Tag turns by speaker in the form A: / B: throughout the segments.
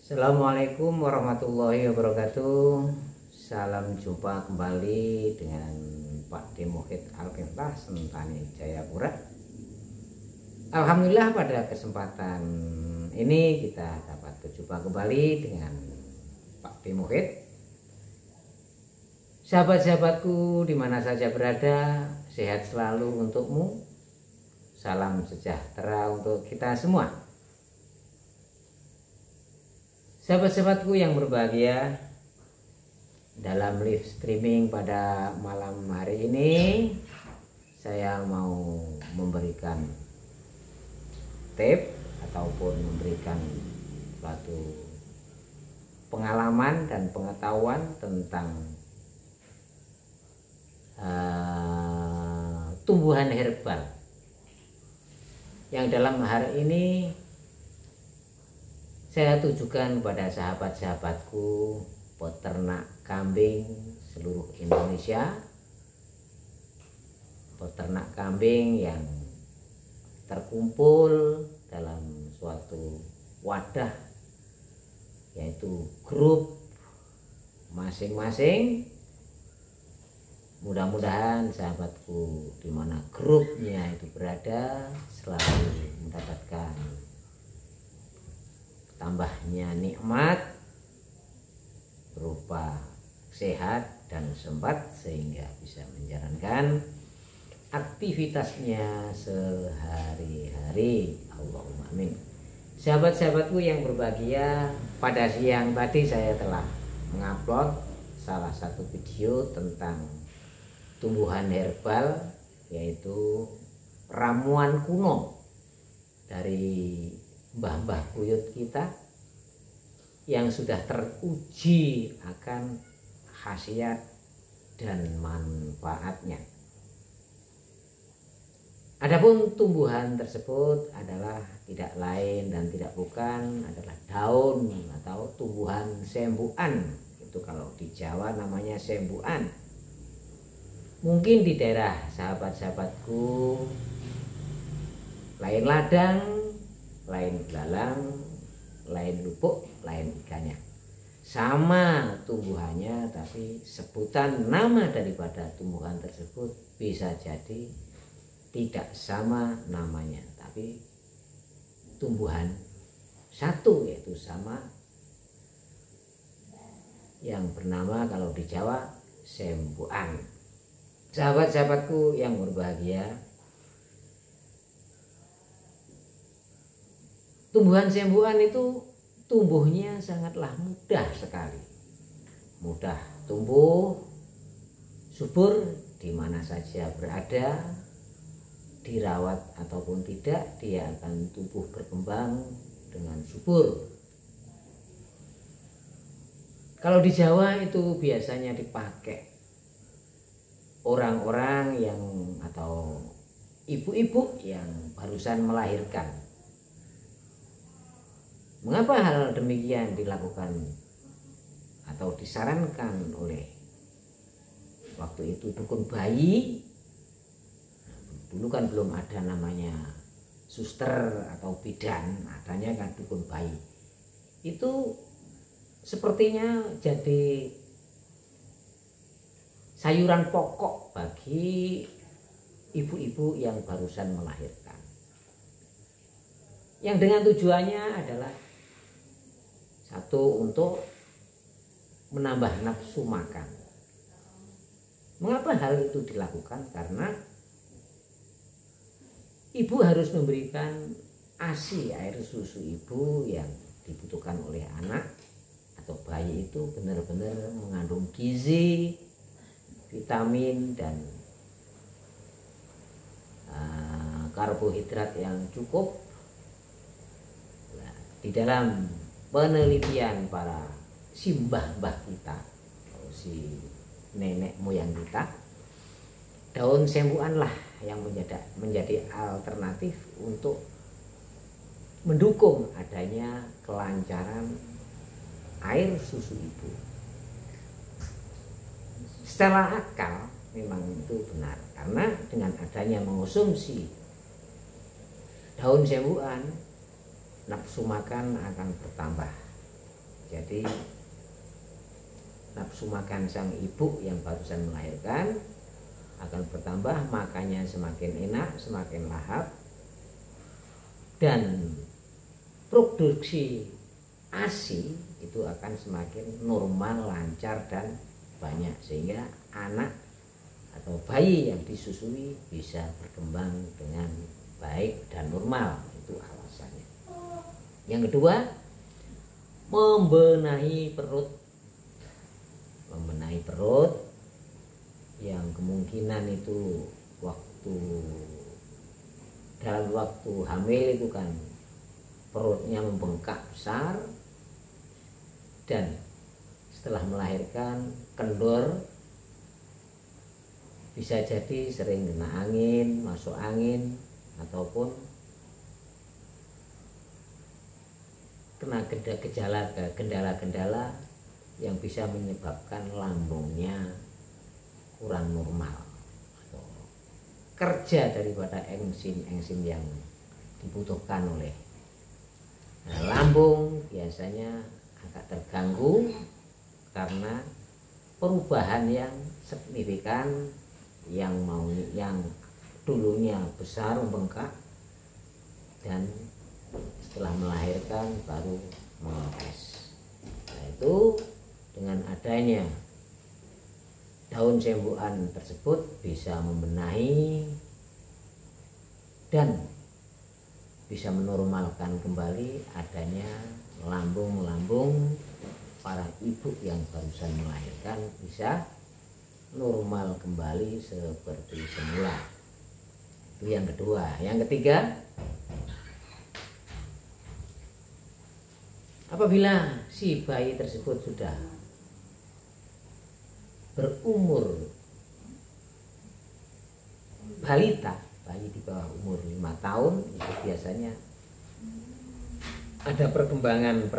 A: Assalamualaikum warahmatullahi wabarakatuh. Salam jumpa kembali dengan Pak Demohid Alkemlah Sentani Jayapura. Alhamdulillah pada kesempatan ini kita dapat berjumpa kembali dengan Pak Demohid. Sahabat-sahabatku di mana saja berada, sehat selalu untukmu. Salam sejahtera untuk kita semua. Sahabat-sahabatku yang berbahagia, dalam live streaming pada malam hari ini saya mau memberikan tip ataupun memberikan suatu pengalaman dan pengetahuan tentang tumbuhan herbal yang dalam hari ini saya tujukan kepada sahabat-sahabatku peternak kambing seluruh Indonesia, peternak kambing yang terkumpul dalam suatu wadah, yaitu grup masing-masing. Mudah-mudahan sahabatku di mana grupnya itu berada selalu mendapatkan tambahnya nikmat berupa sehat dan sempat sehingga bisa menjalankan aktivitasnya sehari-hari. Allahumma amin. Sahabat-sahabatku yang berbahagia, pada siang tadi saya telah mengupload salah satu video tentang tumbuhan herbal, yaitu ramuan kuno dari mbah-mbah buyut kita yang sudah teruji akan khasiat dan manfaatnya. Adapun tumbuhan tersebut adalah tidak lain dan tidak bukan adalah daun atau tumbuhan sembuhan. Itu kalau di Jawa namanya sembuhan. Mungkin di daerah sahabat-sahabatku lain ladang, lain belalang, lain lupuk, lain ikannya. Sama tumbuhannya, tapi sebutan nama daripada tumbuhan tersebut bisa jadi tidak sama namanya, tapi tumbuhan satu, yaitu sama, yang bernama kalau di Jawa sembuhan. Sahabat-sahabatku yang berbahagia, tumbuhan sembuhan itu tumbuhnya sangatlah mudah sekali. Mudah tumbuh, subur di mana saja berada, dirawat ataupun tidak, dia akan tumbuh berkembang dengan subur. Kalau di Jawa itu biasanya dipakai orang-orang yang atau ibu-ibu yang barusan melahirkan. Mengapa hal demikian dilakukan atau disarankan oleh waktu itu dukun bayi? Dulu kan belum ada namanya suster atau bidan, adanya kan dukun bayi. Itu sepertinya jadi sayuran pokok bagi ibu-ibu yang barusan melahirkan. Yang dengan tujuannya adalah satu, untuk menambah nafsu makan. Mengapa hal itu dilakukan? Karena ibu harus memberikan ASI, air susu ibu, yang dibutuhkan oleh anak atau bayi itu benar-benar mengandung gizi, vitamin, dan karbohidrat yang cukup. Nah, di dalam penelitian para simbah-mbah kita, si nenek moyang kita, daun sembuhan lah yang menjadi alternatif untuk mendukung adanya kelancaran air susu ibu. Secara akal memang itu benar, karena dengan adanya mengonsumsi daun sembuhan, nafsu makan akan bertambah. Jadi nafsu makan sang ibu yang barusan melahirkan akan bertambah, makannya semakin enak, semakin lahap, dan produksi ASI itu akan semakin normal, lancar, dan banyak, sehingga anak atau bayi yang disusui bisa berkembang dengan baik dan normal. Itu alasannya. Yang kedua, membenahi perut. Membenahi perut yang kemungkinan itu dalam waktu hamil itu kan perutnya membengkak besar, dan setelah melahirkan kendor, bisa jadi sering kena angin, masuk angin, ataupun kena gendala-gendala yang bisa menyebabkan lambungnya kurang normal, atau kerja daripada enzim-enzim yang dibutuhkan oleh lambung biasanya agak terganggu karena perubahan yang signifikan, yang dulunya besar membengkak dan setelah melahirkan baru mengempes. Nah, itu dengan adanya daun sembuhan tersebut bisa membenahi dan bisa menormalkan kembali adanya lambung para ibu yang barusan melahirkan, bisa normal kembali seperti semula. Itu yang kedua. Yang ketiga, apabila si bayi tersebut sudah berumur balita, bayi di bawah umur 5 tahun, itu biasanya ada perkembangan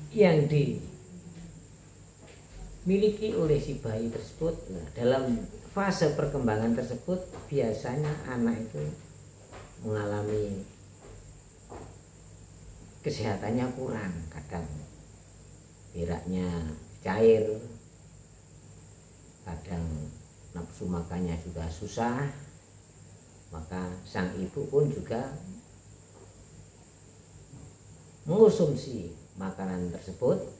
A: yang dimiliki oleh si bayi tersebut. Nah, dalam fase perkembangan tersebut biasanya anak itu mengalami kesehatannya kurang, kadang beraknya cair, kadang nafsu makannya juga susah, maka sang ibu pun juga mengonsumsi makanan tersebut.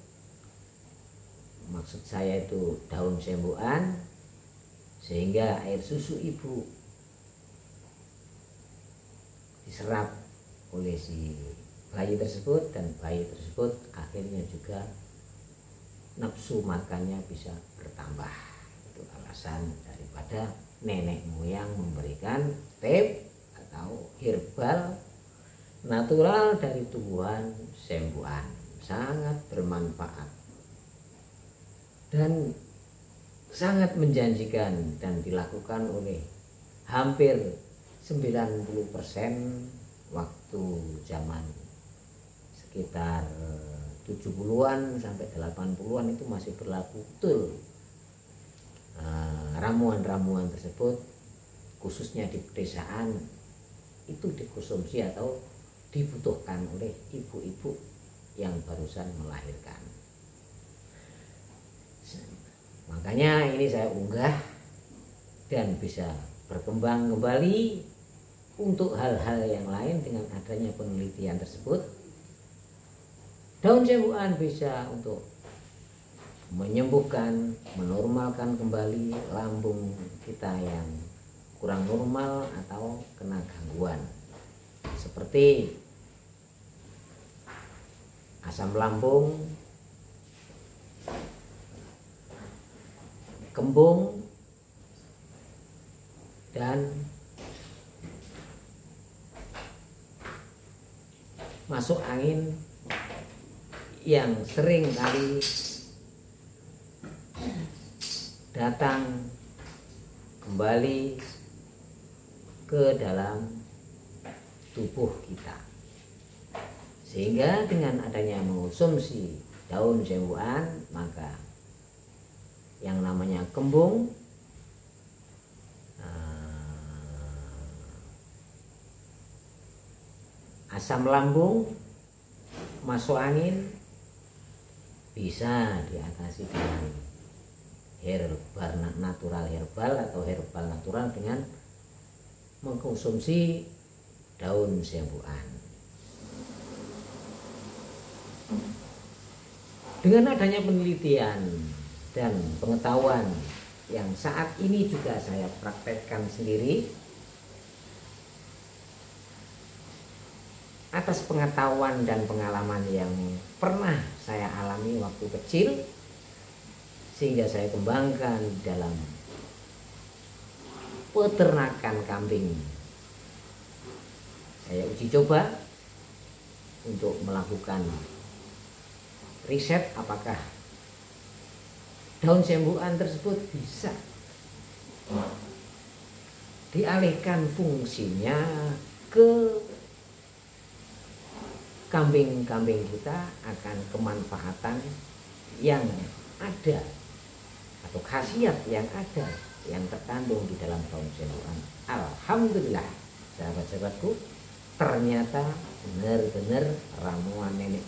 A: Maksud saya itu daun sembuhan, sehingga air susu ibu diserap oleh si bayi tersebut, dan bayi tersebut akhirnya juga nafsu makannya bisa bertambah. Itu alasan daripada nenek moyang memberikan teh atau herbal natural dari tumbuhan sembuhan, sangat bermanfaat dan sangat menjanjikan, dan dilakukan oleh hampir 90% waktu zaman sekitar 70-an sampai 80-an itu masih berlaku betul. Ramuan-ramuan tersebut khususnya di pedesaan itu dikonsumsi atau dibutuhkan oleh ibu-ibu yang barusan melahirkan. Makanya ini saya unggah dan bisa berkembang kembali untuk hal-hal yang lain dengan adanya penelitian tersebut. Daun sembuhan bisa untuk menyembuhkan, menormalkan kembali lambung kita yang kurang normal atau kena gangguan, seperti asam lambung, kembung, dan masuk angin yang sering kali datang kembali ke dalam tubuh kita. Sehingga dengan adanya mengonsumsi daun sembuhan, maka yang namanya kembung, asam lambung, masuk angin, bisa diatasi dengan herbal natural herbal atau herbal natural dengan mengkonsumsi daun sembuhan. Dengan adanya penelitian dan pengetahuan yang saat ini juga saya praktekkan sendiri atas pengetahuan dan pengalaman yang pernah saya alami waktu kecil, sehingga saya kembangkan dalam peternakan kambing. Saya uji coba untuk melakukan riset apakah daun sembuhan tersebut bisa dialihkan fungsinya ke kambing-kambing kita akan kemanfaatan yang ada atau khasiat yang ada yang terkandung di dalam daun sembuhan. Alhamdulillah, sahabat-sahabatku, ternyata benar-benar ramuan nenek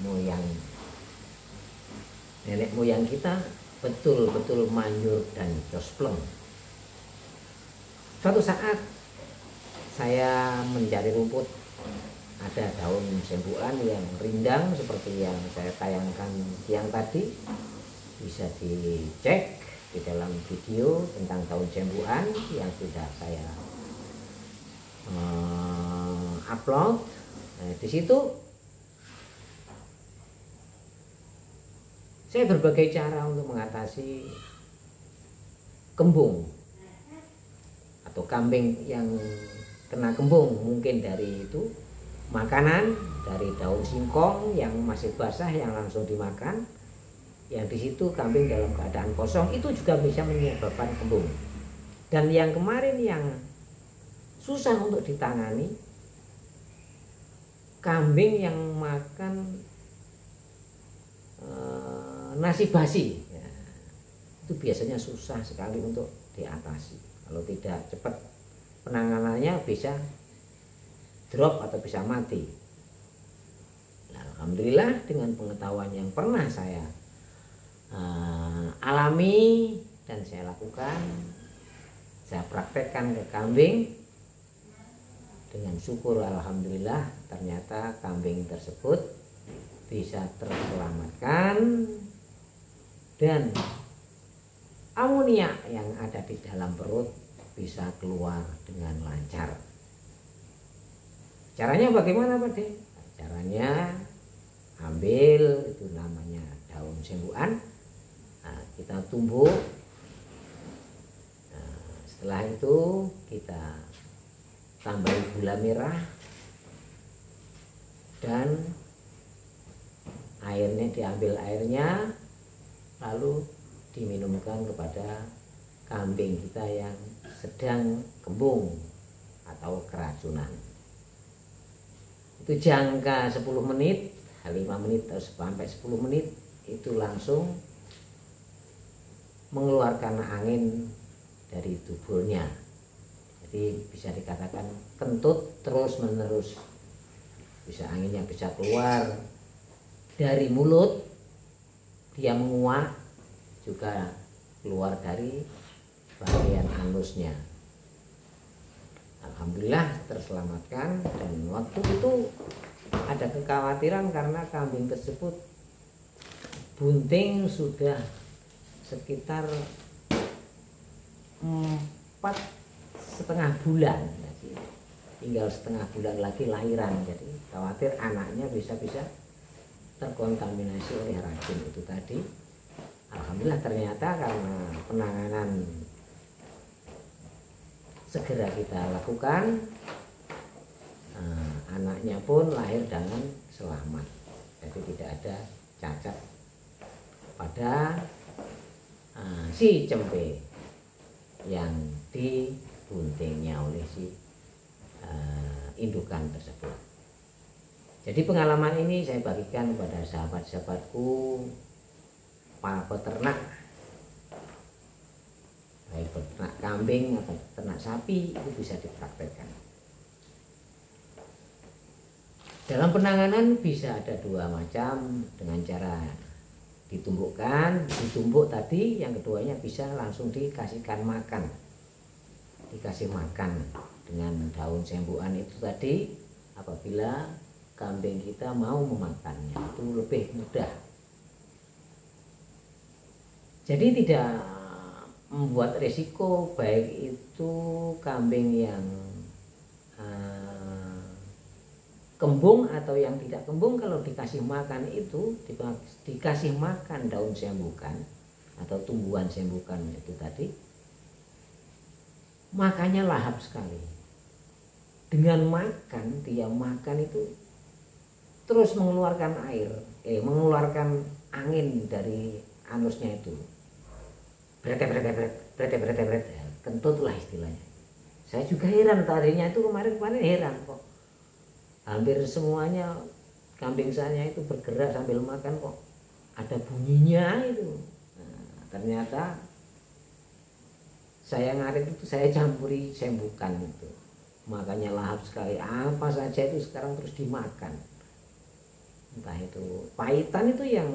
A: moyang kita betul-betul manjur dan cospleng. Suatu saat saya mencari rumput, ada daun sembuhan yang rindang seperti yang saya tayangkan siang tadi, bisa dicek di dalam video tentang daun sembuhan yang sudah saya upload. Nah, di situ saya berbagai cara untuk mengatasi kembung atau kambing yang kena kembung, mungkin dari itu makanan dari daun singkong yang masih basah yang langsung dimakan, yang di situ kambing dalam keadaan kosong itu juga bisa menyebabkan kembung. Dan yang kemarin yang susah untuk ditangani, kambing yang makan nasi basi, ya, itu biasanya susah sekali untuk diatasi. Kalau tidak cepat penanganannya bisa drop atau bisa mati. Nah, alhamdulillah dengan pengetahuan yang pernah saya alami dan saya lakukan, saya praktekkan ke kambing. Dengan syukur alhamdulillah ternyata kambing tersebut bisa terselamatkan dan amonia yang ada di dalam perut bisa keluar dengan lancar. Caranya bagaimana, Pak De? Caranya ambil itu namanya daun sembuhan, nah, kita tumbuk. Nah, setelah itu kita tambah gula merah dan airnya, diambil airnya lalu diminumkan kepada kambing kita yang sedang kembung atau keracunan. Itu jangka 10 menit, 5 menit atau sampai 10 menit itu langsung mengeluarkan angin dari tubuhnya. Jadi bisa dikatakan kentut terus menerus, bisa anginnya bisa keluar dari mulut, dia menguap, juga keluar dari bagian anusnya. Alhamdulillah terselamatkan. Dan waktu itu ada kekhawatiran karena kambing tersebut bunting sudah sekitar 4,5 bulan, jadi tinggal setengah bulan lagi lahiran. Jadi khawatir anaknya bisa-bisa terkontaminasi oleh racun itu tadi. Alhamdulillah ternyata karena penanganan segera kita lakukan, anaknya pun lahir dengan selamat. Jadi tidak ada cacat pada si cempe yang dibuntingnya oleh si indukan tersebut. Jadi pengalaman ini saya bagikan kepada sahabat-sahabatku para peternak, baik peternak kambing atau peternak sapi, itu bisa dipraktekkan. Dalam penanganan bisa ada dua macam, dengan cara ditumbuk tadi, yang keduanya bisa langsung dikasihkan makan, dikasih makan dengan daun sembuhan itu tadi. Apabila kambing kita mau memakannya itu lebih mudah, jadi tidak membuat resiko, baik itu kambing yang kembung atau yang tidak kembung. Kalau dikasih makan itu, dikasih makan daun sembukan atau tumbuhan sembukan itu tadi, makannya lahap sekali. Dengan makan, dia makan itu terus mengeluarkan air, mengeluarkan angin dari anusnya itu, bret, kentut lah istilahnya. Saya juga heran tadinya itu, kemarin heran kok. Hampir semuanya kambing saya itu bergerak sambil makan kok ada bunyinya itu. Nah, ternyata saya ngarit itu saya campuri sembukan itu, makanya lahap sekali. Apa saja itu sekarang terus dimakan, entah itu pahitan itu yang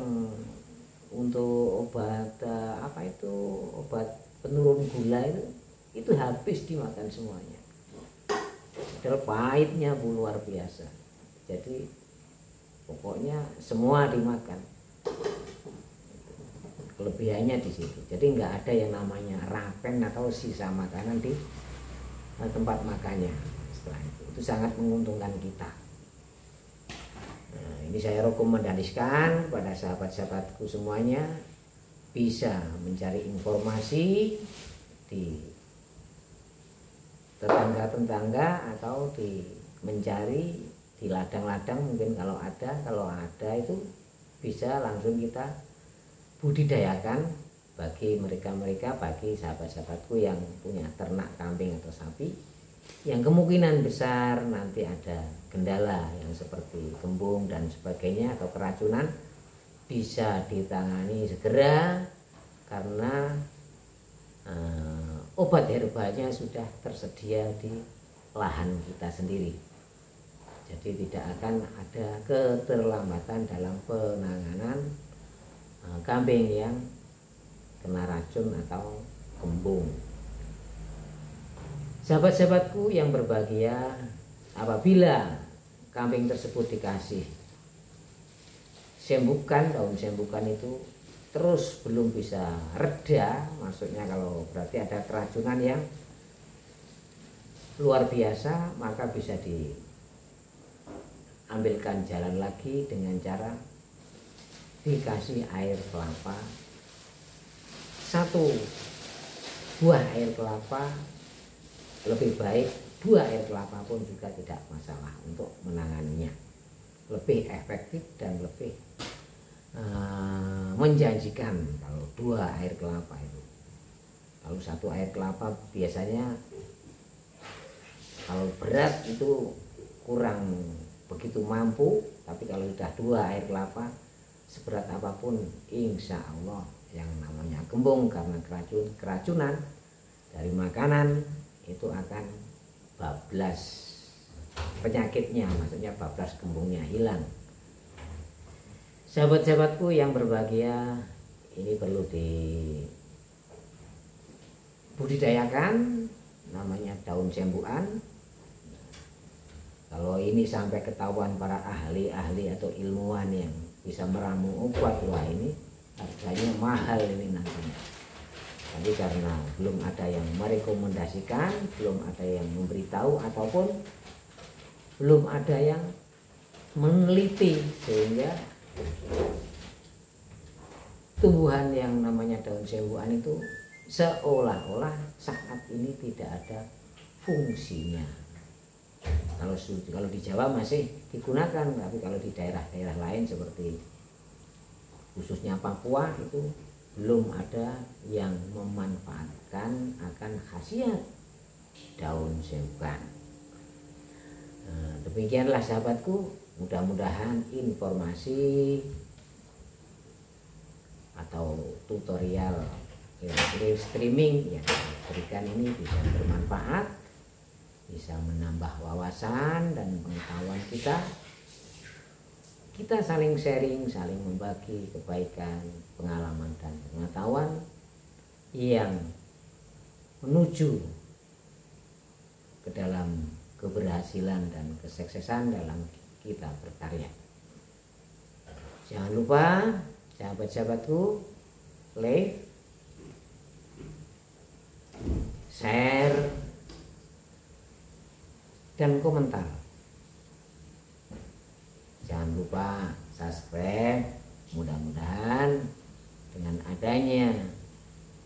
A: untuk obat obat penurun gula itu habis dimakan semuanya. Padahal pahitnya luar biasa. Jadi pokoknya semua dimakan, kelebihannya di situ. Jadi nggak ada yang namanya rapen atau sisa makanan di tempat makannya. Setelah itu sangat menguntungkan kita. Nah, ini saya rekomendasikan pada sahabat-sahabatku semuanya, bisa mencari informasi di tetangga-tetangga atau mencari di ladang-ladang mungkin, kalau ada itu bisa langsung kita budidayakan. Bagi mereka-mereka, bagi sahabat-sahabatku yang punya ternak kambing atau sapi, yang kemungkinan besar nanti ada kendala yang seperti kembung dan sebagainya atau keracunan, bisa ditangani segera karena obat herbalnya sudah tersedia di lahan kita sendiri. Jadi tidak akan ada keterlambatan dalam penanganan kambing yang kena racun atau kembung. Sahabat-sahabatku yang berbahagia, apabila kambing tersebut dikasih sembukan, daun sembukan itu terus belum bisa reda, maksudnya kalau berarti ada keracunan yang luar biasa, maka bisa diambilkan jalan lagi dengan cara dikasih air kelapa, 1 buah air kelapa, lebih baik 2 air kelapa pun juga tidak masalah untuk menanganinya, lebih efektif dan lebih menjanjikan kalau 2 air kelapa itu. Kalau 1 air kelapa biasanya kalau berat itu kurang begitu mampu, tapi kalau sudah 2 air kelapa seberat apapun, insya Allah yang namanya kembung karena keracunan dari makanan itu akan bablas penyakitnya, maksudnya bablas kembungnya hilang. Sahabat-sahabatku yang berbahagia, ini perlu dibudidayakan, namanya daun sembuhan. Kalau ini sampai ketahuan para ahli-ahli atau ilmuwan yang bisa meramu obat, wah ini harganya mahal ini nantinya. Tapi karena belum ada yang merekomendasikan, belum ada yang memberitahu, ataupun belum ada yang meneliti, sehingga tumbuhan yang namanya daun sembuhan itu seolah-olah saat ini tidak ada fungsinya. Kalau di Jawa masih digunakan, tapi kalau di daerah-daerah lain seperti khususnya Papua itu belum ada yang memanfaatkan akan khasiat daun sembuhan. Demikianlah sahabatku, mudah-mudahan informasi atau tutorial live streaming yang berikan ini bisa bermanfaat, bisa menambah wawasan dan pengetahuan kita kita saling sharing, saling membagi kebaikan, pengalaman dan pengetahuan yang menuju ke dalam keberhasilan dan kesuksesan dalam kita berkarya. Jangan lupa sahabat-sahabatku, like, share, dan komentar. Jangan lupa subscribe. Mudah-mudahan dengan adanya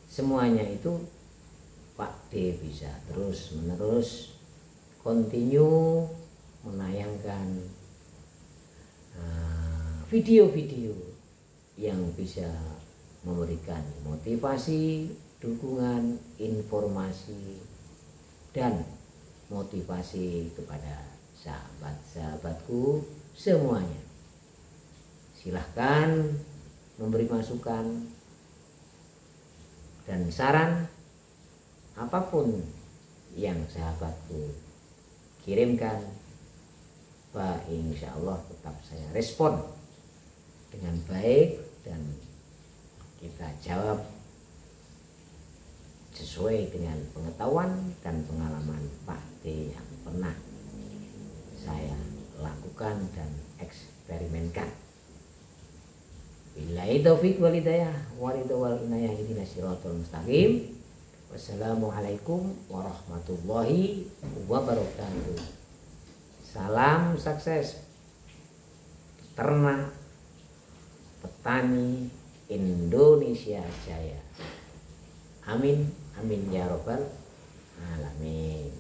A: semuanya itu Pak D bisa terus menerus continue menayangkan video-video yang bisa memberikan motivasi, dukungan, informasi, dan motivasi kepada sahabat-sahabatku semuanya. Silahkan memberi masukan dan saran apapun yang sahabatku kirimkan, Pak, insya Allah tetap saya respon dengan baik dan kita jawab sesuai dengan pengetahuan dan pengalaman Pak D yang pernah saya lakukan dan eksperimenkan. Billahi taufiq wal hidayah wa ridha wal inayah ihdinas siratal mustaqim. Wassalamualaikum warahmatullahi wabarakatuh. Salam sukses ternak petani Indonesia Jaya. Amin amin ya robbal alamin.